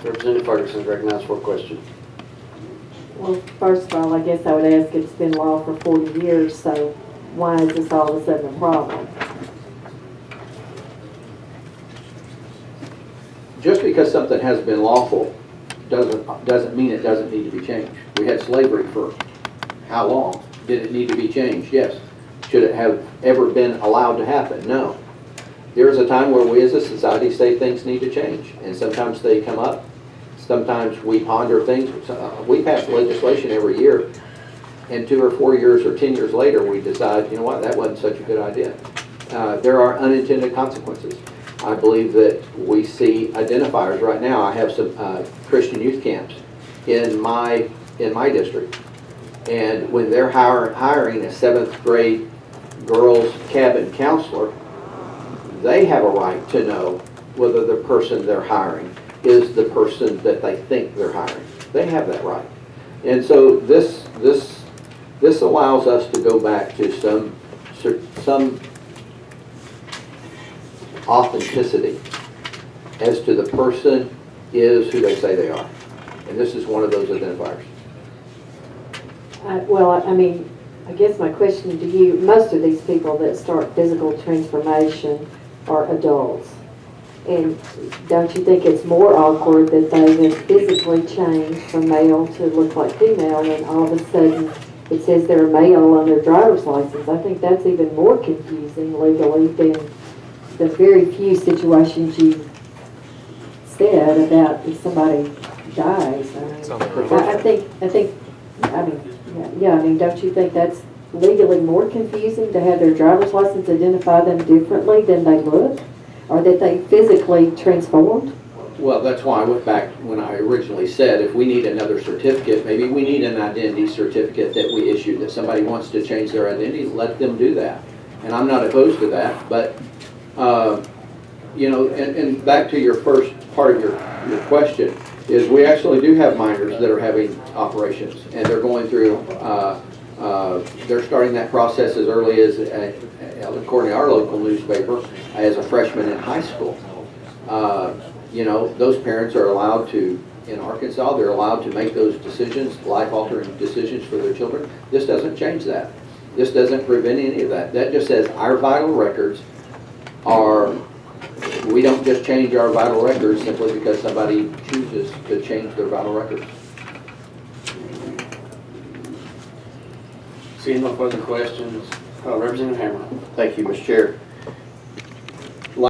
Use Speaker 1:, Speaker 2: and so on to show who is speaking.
Speaker 1: Representative Ferguson is recognized for a question.
Speaker 2: Well, first of all, I guess I would ask, it's been law for 40 years, so why is this all of a sudden a problem?
Speaker 3: Just because something has been lawful doesn't mean it doesn't need to be changed. We had slavery for how long? Did it need to be changed? Yes. Should it have ever been allowed to happen? No. There is a time where we as a society say things need to change, and sometimes they come up. Sometimes we ponder things. We pass legislation every year, and 2 or 4 years or 10 years later, we decide, you know what, that wasn't such a good idea. There are unintended consequences. I believe that we see identifiers right now. I have some Christian youth camps in my district, and when they're hiring a 7th grade girls cabin counselor, they have a right to know whether the person they're hiring is the person that they think they're hiring. They have that right. And so this allows us to go back to some authenticity as to the person is who they say they are. And this is one of those identifiers.
Speaker 2: Well, I mean, I guess my question to you, most of these people that start physical transformation are adults. And don't you think it's more awkward that they have physically changed from male to look like female, and all of a sudden it says they're male on their driver's license? I think that's even more confusing legally than the very few situations you said about if somebody dies. I mean, don't you think that's legally more confusing to have their driver's license identify them differently than they look, or that they physically transformed?
Speaker 3: Well, that's why I went back when I originally said if we need another certificate, maybe we need an identity certificate that we issue, that somebody wants to change their identity, let them do that. And I'm not opposed to that, but you know, and back to your first part of your question, is we actually do have minors that are having operations, and they're going through, they're starting that process as early as, according to our local newspaper, as a freshman in high school. You know, those parents are allowed to, in Arkansas, they're allowed to make those decisions, life-altering decisions for their children. This doesn't change that. This doesn't prevent any of that. That just says our vital records are, we don't just change our vital records simply because somebody chooses to change their vital records.
Speaker 1: Seeing no further questions, Representative Hammer.
Speaker 3: Thank you, Mr. Chair.